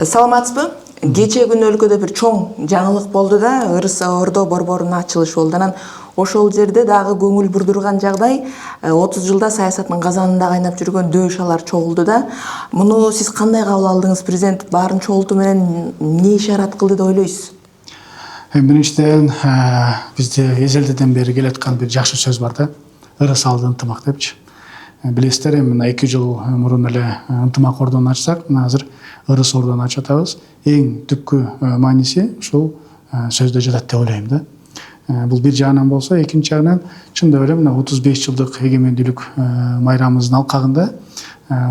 Саламатсызбы? Кече күнү өлкөдө бир чоң жаңылык болду да, Ырыс Ордо борборунун ачылышы болду. Анан ошол жерде дагы көңүл бурдурган жагдай 30 жылда саясаттын казанында кайнап жүргөн дөшалар чогулду да. Муну сиз кандай кабыл алдыңыз? Президент баарын чогултуу менен эмне ишарат кылды деп ойлойсуз? Биринчиден бизде эзелдеден бери келаткан бир жакшы сөз бар да. Ырыс алды ынтымак депчи. Билесиздер, мына 2 жыл мурун эле ынтымак ордону ачсак, мына азыр Ырыс ордону ачып атабыз. Эң түпкү мааниси ушул сөздө жатат деп ойлойм да. Бул бир жагынан болсо, экинчи жагынан чындап эле мына 35 жылдык эгемендүүлүк майрамыбыздын алкагында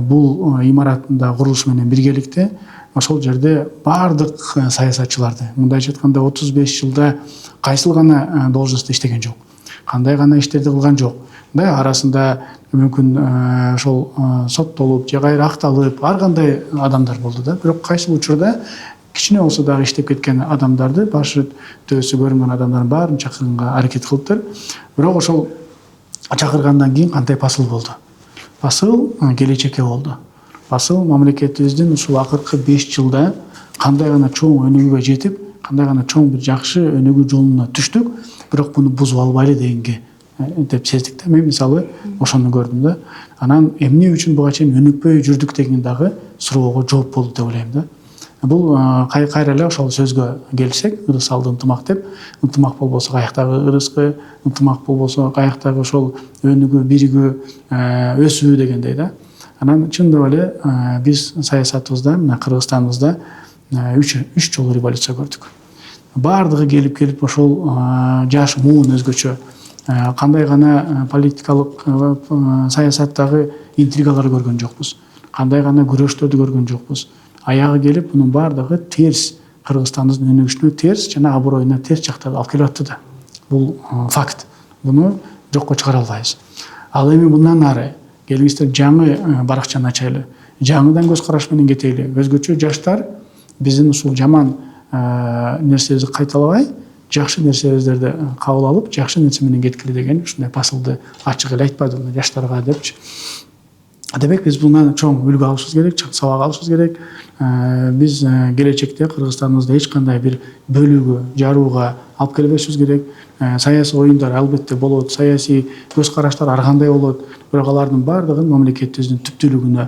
бул имараттын курулушу менен биргеликте ошол жерде бардык саясатчыларды, мындайча айтканда 35 жылда кайсыл гана должностто иштеген жок, кандай гана иштерди кылган жок. Мындай арасында мүмкүн ошол соттолуп же кайра акталып ар кандай адамдар болду да. Бирок кайсыл учурда кичине болсо дагы иштеп кеткен адамдарды, башы төбөсү көрүнгөн адамдардын баарын чакырганга аракет кылыптыр. Бирок ошол чакыргандан кийин кандай басыл болду? Басыл келечекке болду. Басыл мамлекетибиздин ушул акыркы 5 жылда кандай гана чоң өнүгүүгө жетип, кандай гана чоң бир жакшы өнүгүү жолуна түштүк, бирок муну бузуп албайлы дегенге деп сездик да. Мен мисалы ошону көрдүм да. Анан эмне үчүн буга чейин өнүкпөй жүрдүк деген дагы суроого жооп болду деп ойлойм да. Бул кайра эле ошол сөзгө келсек, ырыс алды ынтымак деп, ынтымак болбосо каяктагы ырыскы, ынтымак болбосо каяктагы ошол өнүгүү, биригүү, өсүү дегендей да. Анан чындап эле биз саясатыбызда, мына Кыргызстаныбызда 3 жолу революция көрдүк. Бардыгы келип ошол жаш муун өзгөчө, кандай гана политикалык саясаттагы интригалар көргөн жокпуз, кандай гана күрөштөрдү көргөн жокпуз. Аягы келип, мунун бардыгы терс, Кыргызстандын өнүгүшүнө терс жана аброюна терс жактарды алып келип атты да. Бул факт. Буну жокко чыгара албайбыз. Ал эми мындан ары келиңиздер жаңы баракчаны ачайлы. Жаңыдан көз караш менен кетели. Өзгөчө жаштар биздин ушул жаман нерсебизди кайталабай, жакшы нерсебиздерди кабыл алып, жакшы нерсе менен кеткиле деген ушундай басылды ачык эле айтпады жаштарга депчи. Демек биз мындан чоң үлгү алышыбыз керек, сабак алышыбыз керек. Биз келечекте Кыргызстаныбызда эч кандай бир бөлүүгө, жарууга алып келбешибиз керек. Саясий оюндар албетте болот, саясий көз караштар ар кандай болот, бирок алардын бардыгын мамлекетибиздин түптүүлүгүнө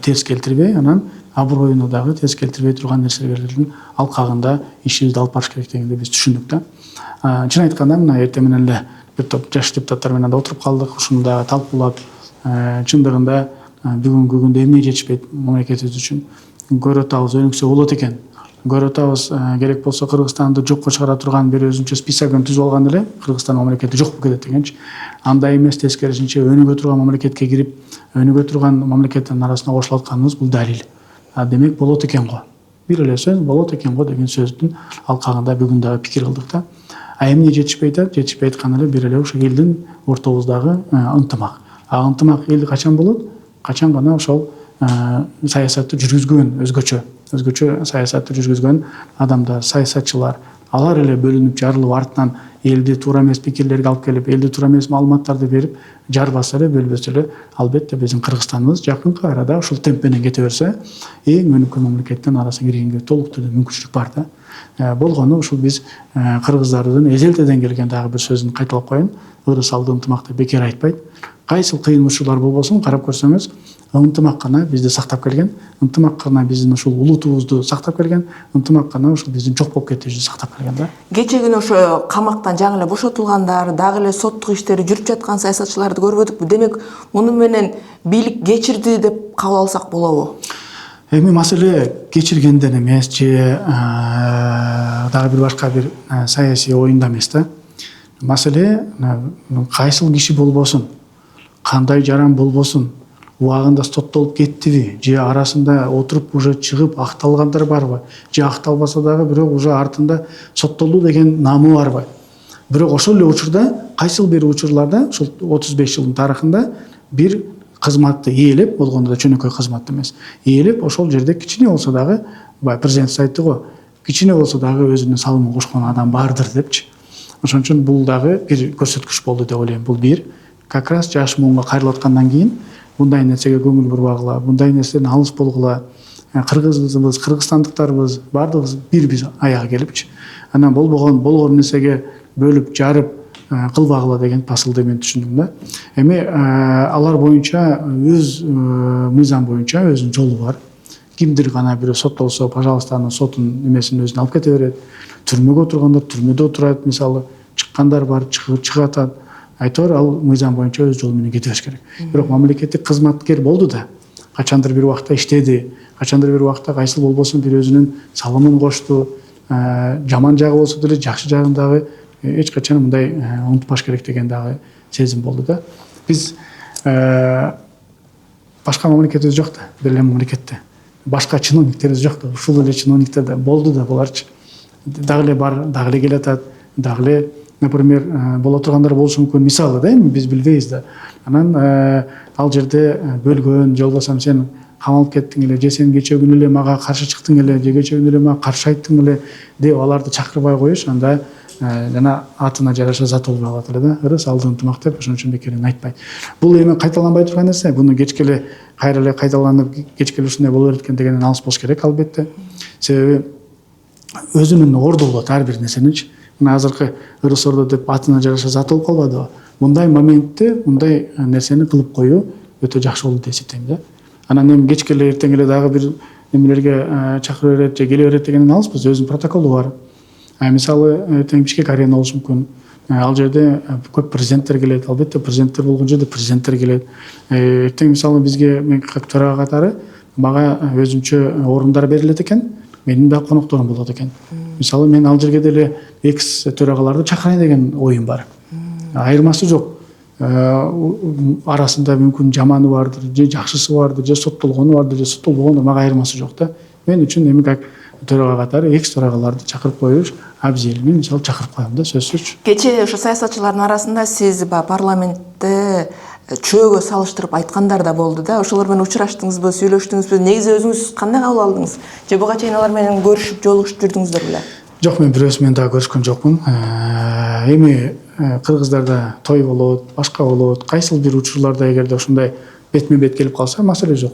терс келтирбей, анан аброюна дагы терс келтирбей турган нерселердин алкагында ишибизди алып барыш керек дегенди биз түшүндүк да. Чын айтканда, мына эртең менен эле бир топ жаш депутаттар менен да отуруп калдык, ушуну дагы талкуулап, чындыгында бүгүнкү күндө эмне жетишпейт мамлекетибиз үчүн. Көрүп атабыз, өнүксө болот экен. Көрүп атабыз, керек болсо Кыргызстанды жокко чыгара турган бир өзүнчө списогун түзүп алган эле, Кыргызстан мамлекети жок болуп кетет дегенчи. Андай эмес, тескерисинче өнүгө турган мамлекетке кирип, өнүгө турган мамлекеттин арасына кошулуп атканыбыз бул далил. Демек болот экен го. Бир эле сөз болот экен го деген сөздүн алкагында бүгүн дагы пикир кылдык да. Эмне жетишпейт? Жетишпей аткан эле бир эле ошо элдин ортобуздагы ынтымак. Ынтымак эл качан болот? Качан гана ошол саясатты жүргүзгөн, өзгөчө саясатты жүргүзгөн адамдар, саясатчылар, алар эле бөлүнүп, жарылып, артынан элди туура эмес пикирлерге алып келип, элди туура эмес маалыматтарды берип, жарбаса эле, бөлбөсө эле, албетте биздин Кыргызстаныбыз жакынкы арада ушул темп менен кете берсе, эң өнүккөн мамлекеттин арасына киргенге толук түрдө мүмкүнчүлүк бар да. Болгону ушул биз кыргыздардын эзелтеден келген дагы бир сөзүн кайталап коеюн. Ырыс алды ынтымак деп бекер айтпайт. Кайсыл кыйын учурлар болбосун, карап көрсөңүз, ынтымак гана бизди сактап келген, ынтымак гана биздин ушул улутубузду сактап келген, ынтымак гана ушул биздин жок болуп кетишибизди сактап келген да. Кече күнү ошо камактан жаңы эле бошотулгандар, дагы эле соттук иштери жүрүп жаткан саясатчыларды көрбөдүкпү? Демек, муну менен бийлик кечирди деп кабыл алсак болобу? Эми маселе кечиргенден эмес, же дагы бир башка бир саясий оюнда эмес да. Маселе кайсыл киши болбосун, кандай жаран болбосун, убагында соттолуп кеттиби, же арасында отуруп уже чыгып акталгандар барбы, же акталбаса дагы бирок уже артында соттолду деген намы барбы. Бирок ошол эле учурда, кайсыл бир учурларда, ушул 35 жылдын тарыхында бир кызматты ээлеп, болгондо да чөнөкөй кызмат эмес, ээлеп ошол жерде кичине болсо дагы, президент айтты го, кичине болсо дагы өзүнүн салымын кошкон адам бардыр депчи. Ошон үчүн бул дагы бир көрсөткүч болду деп ойлойм. Бул бир, как раз жаш муунга кайрылып аткандан кийин мындай нерсеге көңүл бурбагыла, мындай нерседен алыс болгула, кыргызбыз, кыргызстандыктарбыз, баардыгыбыз бир аяга келипчи. Анан болгон нерсеге бөлүп, жарып кылбагыла деген посылды мен түшүндүм да. Эми алар боюнча өз мыйзам боюнча өзүнүн жолу бар. Кимдир гана бирөө соттолсо, пожалуйста, анын сотун эмесин өзүнө алып кете берет. Түрмөгө отургандар түрмөдө отурат, мисалы, чыккандар бар, чыгып атат. Айтор ал мыйзам боюнча өз жолу менен кете бериш керек. Бирок мамлекеттик кызматкер болду да, качандыр бир убакта иштеди, качандыр бир убакта кайсыл болбосун бир өзүнүн салымын кошту, жаман жагы болсо деле жакшы жагын дагы эч качан мындай унутпаш керек деген дагы сезим болду да. Биз башка мамлекетибиз жок да, бир эле мамлекетте. Башка чиновниктерибиз жок да, ушул эле чиновниктер да болду да, буларчы дагы эле бар, дагы эле келатат, дагы эле, например, боло тургандар болушу мүмкүн, мисалы да, эми биз билбейбиз да. Анан ал жерде бөлгөн, же болбосо сен камалып кеттиң эле, же сен кечээ күнү эле мага каршы чыктың эле, же кечээ күнү эле мага каршы айттың эле деп аларды чакырбай коюш, анда жана атына жараша зат болбой калат эле да. Ырыс алды ынтымак деп ошон үчүн бекерден айтпайт. Бул эми кайталанбай турган нерсе, буну кечке эле кайра эле кайталанып, кечке эле ушундай боло берет экен дегенден алыс болуш керек албетте. Себеби өзүнүн орду болот ар бир нерсенинчи. Мына азыркы ырыс ордо деп атына жараша зат болуп калбадыбы? Мындай моментте мындай нерсени кылып коюу өтө жакшы болду деп эсептейм да. Анан эми кечке эле эртең эле дагы бир немелерге чакыра берет же келе берет дегенден алыспыз, өзүнүн протоколу бар. Мисалы, эртең Бишкек арена болушу мүмкүн. Ал жерде көп президенттер келет, албетте президенттер болгон жерде президенттер келет. Эртең мисалы бизге мен төрага катары мага өзүнчө орундар берилет экен, менин да конокторум болот экен. Мисалы мен ал жерге деле экс төрагаларды чакырайын деген оюм бар. Айырмасы жок. Арасында мүмкүн жаманы бардыр, же жакшысы бардыр, же соттолгону бардыр, же соттолбогону, мага айырмасы жок да. Мен үчүн эми как төрага катары экс төрагаларды чакырып коюш абзел. Мен мисалы чакырып коем да, сөзсүз. Кечээ ошо саясатчылардын арасында сиз парламентте чөөгө салыштырып айткандар да болду да. Ошолор менен учураштыңызбы, сүйлөштүңүзбү? Негизи өзүңүз кандай кабыл алдыңыз? Же буга чейин алар менен көрүшүп, жолугушуп жүрдүңүздөр беле? Жок, мен бирөөсү менен дагы көрүшкөн жокмун. Эми кыргыздарда той болот, башка болот. Кайсыл бир учурларда эгерде ушундай бетме бет келип калса, маселе жок.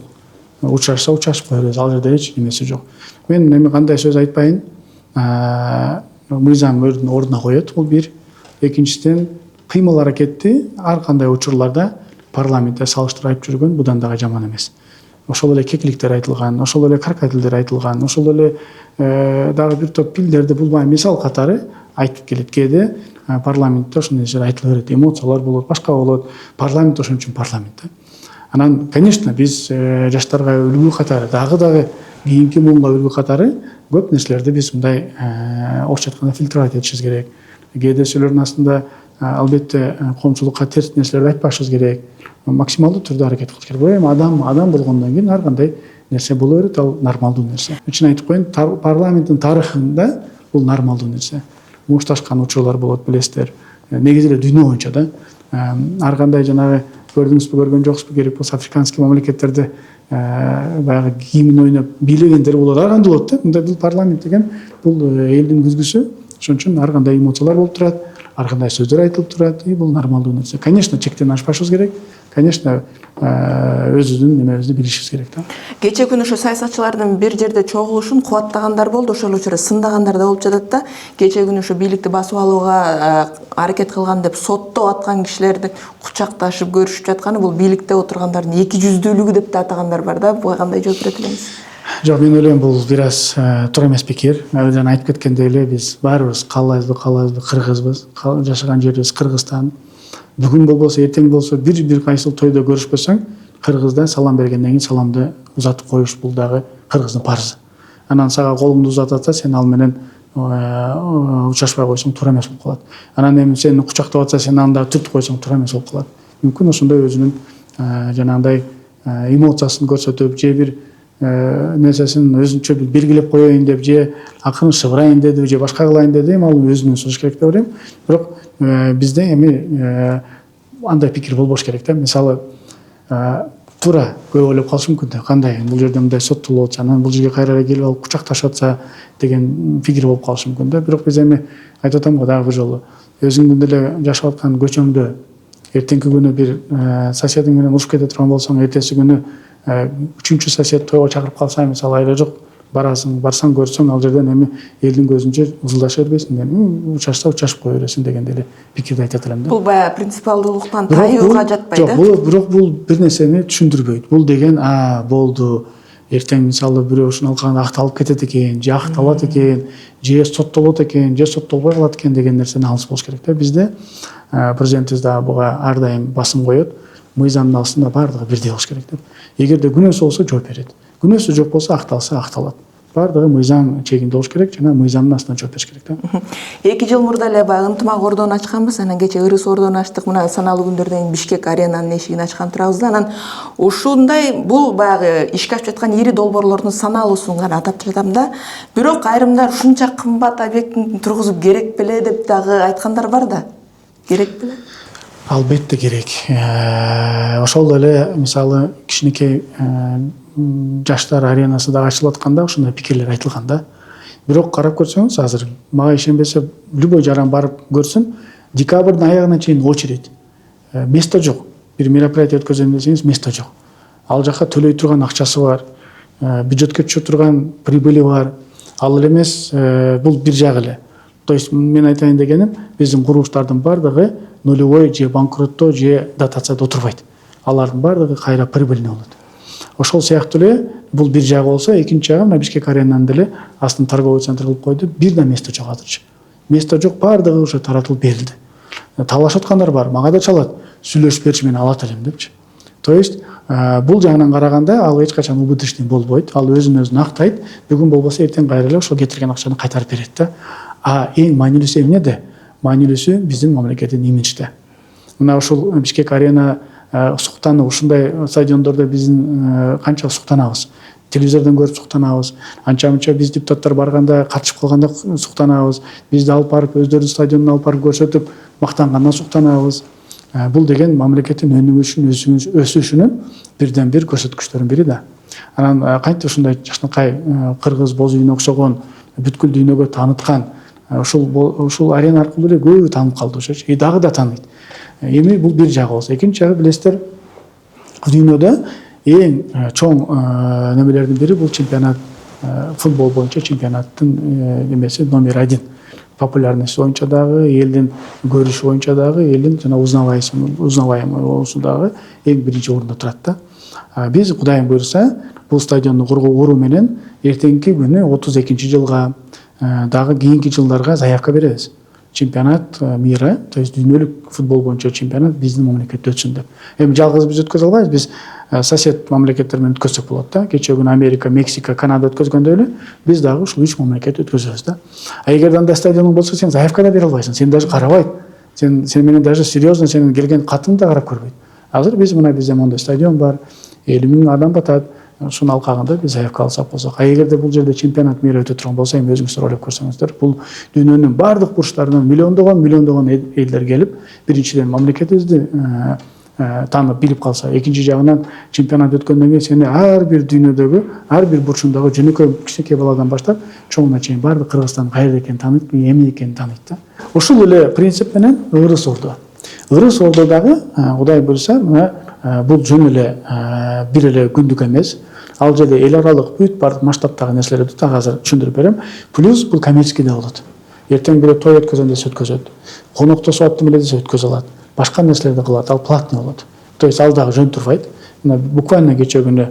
Учурашса учурашып кое беребиз. Ал жерде эч немеси жок. Мен эми кандай сөз айтпайын, мыйзам өзүнүн ордуна коет, бул бир. Экинчиден, кыймыл аракетти ар кандай учурларда парламентте салыштырып жүргөн будан дагы жаман эмес. Ошол эле кекиликтер айтылган, ошол эле каркайдылдар айтылган, ошол эле дагы бир топ пилдерди булбай мисал катары айтып келет. Кээде парламентте ошондой нерселер айтыла берет, эмоциялар болот, башка болот. Парламент ошон үчүн парламент. Анан, конечно, биз жаштарга үлгү катары, дагы кийинки муунга үлгү катары көп нерселерди биз мындай орусча айтканда фильтровать этишибиз керек. Кээде сөйлөрдүн астында албетте коомчулукка терс нерселерди айтпашыбыз керек. Максималдуу түрдө аракет кылыш керек. Эми адам болгондон кийин ар кандай нерсе боло берет, ал нормалдуу нерсе. Үчүн айтып коеюн, парламенттин тарыхында бул нормалдуу нерсе. Мушташкан учурлар болот, билесиздер. Негизи эле дүйнө боюнча да. Ар кандай жанагы көрдүңүзбү, көргөн жоксузбу, керек болсо африканский мамлекеттерде баягы гимн ойноп бийлегендер болот, ар кандай болот да. Мындай бул парламент деген бул элдин күзгүсү. Ошон үчүн ар кандай эмоциялар болуп турат, ар кандай сөздөр айтылып турат, бул нормалдуу нерсе. Конечно, чектен ашпашыбыз керек. Конечно, өзүбүздүн немебизди билишибиз керек да. Кечээ күнү ошо саясатчылардын бир жерде чогулушун кубаттагандар болду, ошол учурда сындагандар да болуп жатат да. Кечээ күнү ошо бийликти басып алууга аракет кылган деп соттоп аткан кишилерди кучакташып көрүшүп жатканы бул бийликте отургандардын эки жүздүүлүгү деп да атагандар бар да. Буга кандай жооп берет элеңиз? Жок, мен ойлойм бул бир аз туура эмес пикир. Жана айтып кеткендей эле биз баарыбыз калайбызбы, кыргызбыз. Жашаган жерибиз Кыргызстан. Бүгүн болбосо, эртең болсо бир кайсыл тойдо көрүшпөсөң, кыргызда салам бергенден кийин саламды узатып коюш бул дагы кыргыздын парзы. Анан сага колуңду узатып атса, сен ал менен учурашпай койсоң туура эмес болуп калат. Анан эми сени кучактап атса, сен аны дагы түртүп койсоң туура эмес болуп калат. Мүмкүн ошондой өзүнүн жанагындай эмоциясын көрсөтүп, же бир нерсесин өзүнчө белгилеп коеюн деп, же акырын шыбырайын деди, же башка кылайын деди, ал өзүнүн сунуш керек деп ойлойм. Бирок бизде эми андай пикир болбош керек да. Мисалы, туура көп ойлоп калышы мүмкүн да. Кандай бул жерде мындай соттолуп атса, анан бул жерге кайра эле келип алып кучакташып атса деген пикир болуп калышы мүмкүн да. Бирок биз эми айтып атам го дагы бир жолу. Өзүңдүн деле жашап аткан көчөңдө эртеңки күнү бир соседиң менен урушуп кете турган болсоң, эртеси күнү үчүнчү сосед тойго чакырып калса мисалы айла жок барсаң көрсөң ал жерден эми элдин көзүнчө узулдаша бербейсиң, учашып кое бересиң дегенде эле пикирди айтат элем да. Бул баягы принципиалдуулуктан тайууга жатпайт да. Бирок бул бир нерсени түшүндүрбөйт. Бул деген болду. Эртең мисалы бирөө ушуну алганда акталып кетет экен, же акталат экен, же соттолот экен, же соттолбой калат экен деген нерсени алыс болуш керек да. Бизде президентибиз дагы буга ар дайым басым коет. Мыйзамдын астында баардыгы бирдей болуш керек деп. Эгерде күнөөсү болсо жооп берет. Күнөөсү жок болсо акталса акталат. Баардыгы мыйзам чегинде болуш керек жана мыйзамдын астына жооп бериш керек да. 2 жыл мурда эле баягы ынтымак ордону ачканбыз, анан кечээ ырыс ордону ачтык, мына саналуу күндөрдөн кийин Бишкек аренанын эшигин ачкан турабыз да. Анан ушундай бул баягы ишке ашып жаткан ири долбоорлордун саналуусун гана атап жатам да. Бирок айрымдар ушунча кымбат объектин тургузуп керек беле деп дагы айткандар бар да. Керек беле? Албетте керек. Ошол эле мисалы кичинекей жаштар аренасы да ачылып атканда ушундай пикирлер айтылган да. Бирок карап көрсөңүз азыр мага ишенбесе любой жаран барып көрсүн, декабрдын аягына чейин очередь. Место жок. Бир мероприятие өткөзөм десеңиз место жок. Ал жака төлөй турган акчасы бар, бюджетке түшө турган прибыли бар. Ал эле эмес, бул бир жак эле. То есть мен айтайын дегеним, биздин курулуштардын баардыгы нулевой же банкротто же дотацияда отурбайт. Алардын баардыгы кайра прибыльный болот. Ошол сыяктуу эле бул бир жагы болсо, экинчи жагы мына Бишкек аренанын деле астын торговый центр кылып койду. Бир да место жок азырчы. Место жок, баардыгы уже таратылып берилди. Талашып аткандар бар, мага да чалат. Сүйлөшүп берчи, мен алат элем депчи. То есть бул жагынан караганда ал эч качан убыточный болбойт. Ал өзүн актайт. Бүгүн болбосо эртең кайра эле ошол кетирген акчаны кайтарып берет да. Эң маанилүүсү эмнеде? Маанилүүсү биздин мамлекеттин имиджде. Мына ушул Бишкек арена суктануу, ушундай стадиондордо биздин канча суктанабыз. Телевизордон көрүп суктанабыз. Анча-мынча биз депутаттар барганда, катышып калганда суктанабыз. Бизди алып барып өздөрүнүн стадионуна алып барып көрсөтүп мактангандан суктанабыз. Бул деген мамлекеттин өнүгүшүнүн, өсүшүнүн бирден бир көрсөткүчтөрүнүн бири да. Анан кантип ушундай жакшынакай кыргыз боз үйүнө окшогон бүткүл дүйнөгө тааныткан ушул арена аркылуу эле көбү таанып калды ошочу. Дагы да тааныйт. Эми бул бир жагы болсо, экинчи жагы билесиздер, дүйнөдө эң чоң немелердин бири бул чемпионат, футбол боюнча чемпионаттын немеси номер 1. Популярность боюнча дагы, элдин көрүшү боюнча дагы, элдин жана узнаваемосу дагы эң биринчи орунда турат да. Биз Кудайым буйрса, бул стадионду куруу менен эртеңки күнү 32-жылга дагы кийинки жылдарга заявка беребиз. Чемпионат мира, то есть дүйнөлүк футбол боюнча чемпионат биздин мамлекетте өтсүн деп. Эми жалгыз биз өткөзө албайбыз, биз сосед мамлекеттер менен өткөзсөк болот да. Кечээ күнү Америка, Мексика, Канада өткөзгөндөй эле биз дагы ушул 3 мамлекет өткөзөбүз да. Эгерде андай стадионуң болсо, сен заявка да бере албайсың, сен даже карабайт. Сен менен даже серьезно сенин келген катыңды да карап көрбөйт. Азыр биз мына бизде мондой стадион бар, 50 000 адам батат. Ушунун алкагында биз заявка алсак болсок, эгерде бул жерде чемпионат мира өтө турган болсо, эми өзүңүздөр ойлоп көрсөңүздөр, бул дүйнөнүн бардык бурчтарынан миллиондогон элдер келип, биринчиден мамлекетибизди таанып билип калса, экинчи жагынан чемпионат өткөндөн кийин сени ар бир дүйнөдөгү, ар бир бурчундагы жөнөкөй кичинекей баладан баштап чоңуна чейин бардык Кыргызстан каерде экенин тааныйт, эмне экенин тааныйт да. Ушул эле принцип менен Ырыс ордо. Ырыс ордо дагы Кудай буйрса, мына бул жөн эле бир эле күндүк эмес. Ал жерде эл аралык бүт бардык масштабтагы нерселер өтөт, азыр түшүндүрүп берем. Плюс бул коммерческий да болот. Эртең бирөө той өткөзөм десе өткөзөт. Коноктосуп аттым эле десе өткөзө алат. Башка нерселерди кылат, ал платный болот. То есть ал дагы жөн турбайт. Мына буквально кечээ күнү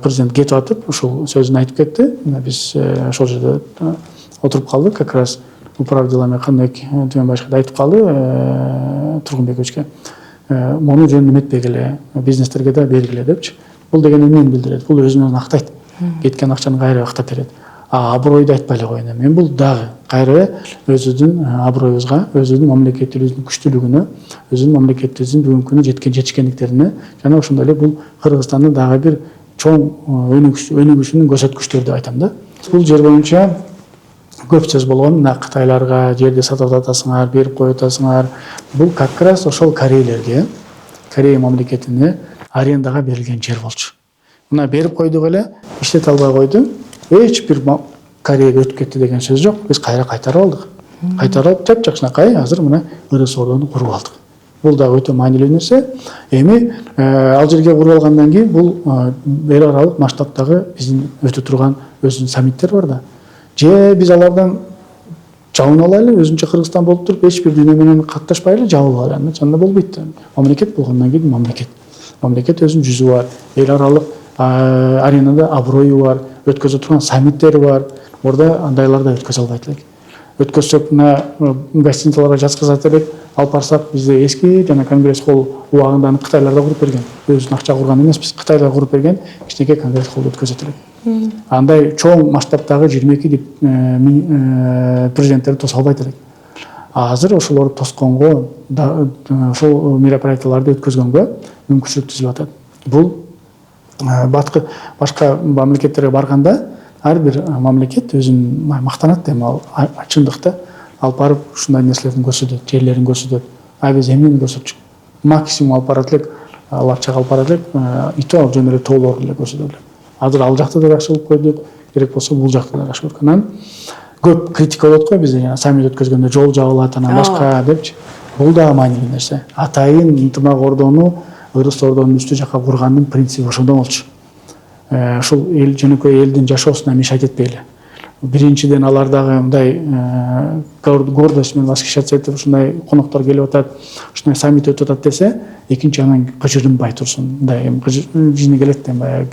президент кетип атып, ушул сөзүн айтып кетти. Мына биз ошол жерде отуруп калдык, как раз управ делами Каныбек Түмөнбашевич айтып калды Тургунбековичке. Мону жөн эметпегиле, бизнестерге да бергиле депчи. Бул деген эмнени билдирет? Бул өзүнөн актайт. Кеткен акчаны кайра актап берет. Абройду айтпай эле коеюн. Мен бул дагы кайра өзүбүздүн аброюбузга, өзүбүздүн мамлекетибиздин күчтүүлүгүнө, өзүбүздүн мамлекетибиздин бүгүнкү күнү жеткен жетишкендиктерине жана ошондой эле бул Кыргызстандын дагы бир чоң өнүгүшүнүн көрсөткүчтөрү деп айтам да. Бул жер боюнча көп сөз болгон, мына кытайларга жерди сатып атасыңар, берип коюп атасыңар. Бул как раз ошол корейлерге, Корея мамлекетине арендага берилген жер болчу. Мына берип койдук эле, иштете албай койду. Эч бир Кореяга өтүп кетти деген сөз жок. Биз кайра кайтарып алдык. Кайтарып жапжакшынакай азыр мына Ырыс ордону куруп алдык. Бул дагы өтө маанилүү нерсе. Эми ал жерге куруп алгандан кийин бул эл аралык масштабтагы биздин өтө турган өзүнүн саммиттер бар да. Же биз алардан жабын алайлы, өзүнчө Кыргызстан болуп туруп эч бир дүйнө менен катташпайлы, жабылып алайлы. Анда болбойт да. Мамлекет болгондон кийин мамлекет өзүнүн жүзү бар, эл аралык аренада аброю бар, өткөзө турган саммиттери бар. Орда андайларда өткөзө албайт элек. Өткөзсөк мына гостиницаларга жаткызат элек, алып барсак бизде эски жана конгресс холл убагында аны кытайларда куруп берген. Өзүнүн акча курган эмеспиз, Кытайда куруп берген кичинекей конгресс холлду өткөзөт элек. Андай чоң масштабтагы 22 президенттерди тоса албайт элек. Азыр ошолорду тосконго, ошол мероприятияларды өткөзгөнгө мүмкүнчүлүк түзүлүп атат. Бул башка мамлекеттерге барганда ар бир мамлекет өзүн мактанат дейм, ал чындыкта алып барып ушундай нерселерин көрсөтөт, жерлерин көрсөтөт. Биз эмнени көрсөтчүк? Максимум алып барат элек, ал акчага алып барат элек, и то ал жөн эле тоолорду эле көрсөтөт элек. Азыр ал жакты да жакшы кылып койдук, керек болсо бул жакты да жакшы көрдүк. Анан көп критика болот го бизде, саммит өткөзгөндө жол жабылат, анан башка депчи. Бул да маанилүү нерсе. Атайын ынтымак ордону Ырыс ордонун үстү жака кургандын принциби ошондо болчу. Ушул эл жөнөкөй элдин жашоосуна мешать этпейли. Биринчиден алар дагы мындай гордость менен восхищаться этип ушундай коноктор келип атат, ушундай саммит өтүп атат десе, экинчи анан кыжырынбай турсун. Мындай эми жини келет дейм, баягы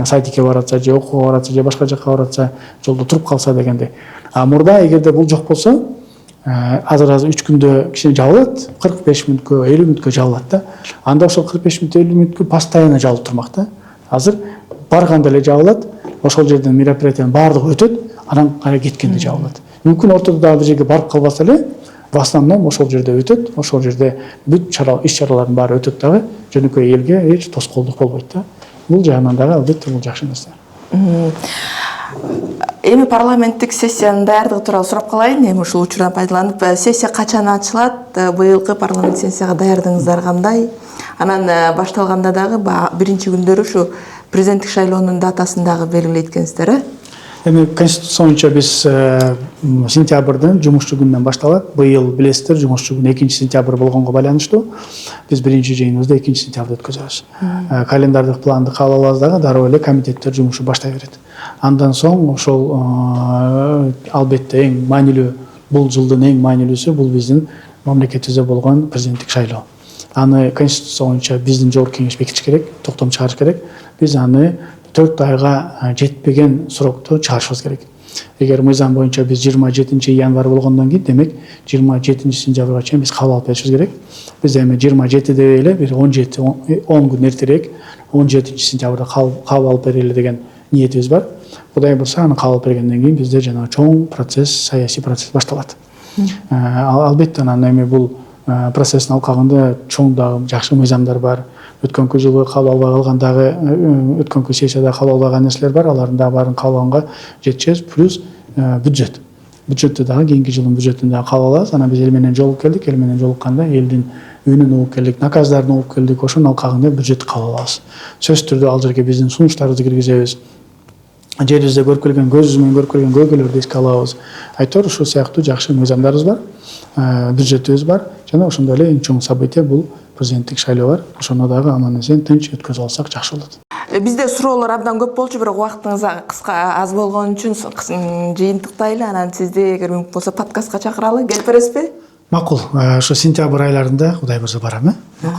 сайтикке баратса же окууга баратса же башка жакка баратса, жолдо туруп калса дегендей. Мурда эгерде бул жок болсо, азыр 3 күндө кичине жабылат, 45 мүнөткө, 50 мүнөткө жабылат да. Анда ошол 45 мүнөт, 50 мүнөткө постоянно жабылып турмак да. Азыр барганда эле жабылат, ошол жерден мероприятиянын баардыгы өтөт, анан кайра кеткенде жабылат. Мүмкүн ортодо дагы бир жерге барып калбаса эле, в основном ошол жерде өтөт, ошол жерде бүт иш-чаралардын баары өтөт дагы, жөнөкөй элге эч тоскоолдук болбойт да. Бул жагынан дагы албетте бул жакшы нерсе. Эми парламенттик сессиянын даярдыгы тууралуу сурап калайын. Эми ушул учурдан пайдаланып, сессия качан ачылат? Быйылкы парламент сессияга даярдыгыңыздар кандай? Анан башталганда дагы биринчи күндөрү ушу президенттик шайлоонун датасын дагы белгилейт экенсиздер, э? Эми конституция боюнча биз сентябрдын жумушчу күнүнөн башталат. Быйыл билесиздер, жумушчу күн 2-сентябрь болгонго байланыштуу биз биринчи жыйыныбызды 2-сентябрда өткөзөбүз. Календардык планды кабыл алабыз дагы, дароо эле комитеттер жумушу баштай берет. Андан соң ошол албетте эң маанилүү, бул жылдын эң маанилүүсү бул биздин мамлекетибизде болгон президенттик шайлоо. Аны конституция боюнча биздин жогорку кеңеш бекитиш керек, токтом чыгарыш керек. Биз аны 4 айга жетпеген срокто чыгарышыбыз керек. Эгер мыйзам боюнча биз 27 январь болгондон кийин, демек 27 сентябрга чейин биз кабыл алып беришибиз керек. Биз эми 27-де эле бир 10 күн эртерээк 17 сентябрда кабыл алып берели деген ниетибиз бар. Кудай бурса, аны кабыл бергенден кийин бизде жана чоң процесс, саясий процесс башталат. Албетте анан эми бул процесстин алкагында чоң дагы жакшы мыйзамдар бар. Өткөнкү жылы кабыл албай калгандагы, өткөнкү сессияда кабыл албаган нерселер бар. Алардын дагы баарын кабыл алганга жетишебиз. Плюс бюджет. Бюджетти дагы кийинки жылдын бюджетин дагы кабыл алабыз. Анан биз эл менен жолугуп келдик. Эл менен жолукканда элдин үнүн угуп келдик, наказдарын угуп келдик. Ошонун алкагында бюджетти кабыл алабыз. Сөзсүз түрдө ал жерге биздин сунуштарыбызды киргизебиз. Жерибизде көрүп келген, көзүбүз менен көрүп келген көйгөйлөрдү эске алабыз. Айтор ушул сыяктуу жакшы мыйзамдарыбыз бар, бюджетибиз бар. Жана ошондой эле эң чоң событие бул президенттик шайлоо бар. Ошону дагы аман-эсен тынч өткөзүп алсак жакшы болот. Бизде суроолор абдан көп болчу, бирок убактыңыз кыска аз болгон үчүн жыйынтыктайлы. Анан сизди эгер мүмкүн болсо подкастка чакыралы, келип бересизби? Макул. Ошо сентябрь айларында Кудай бурса барам, э?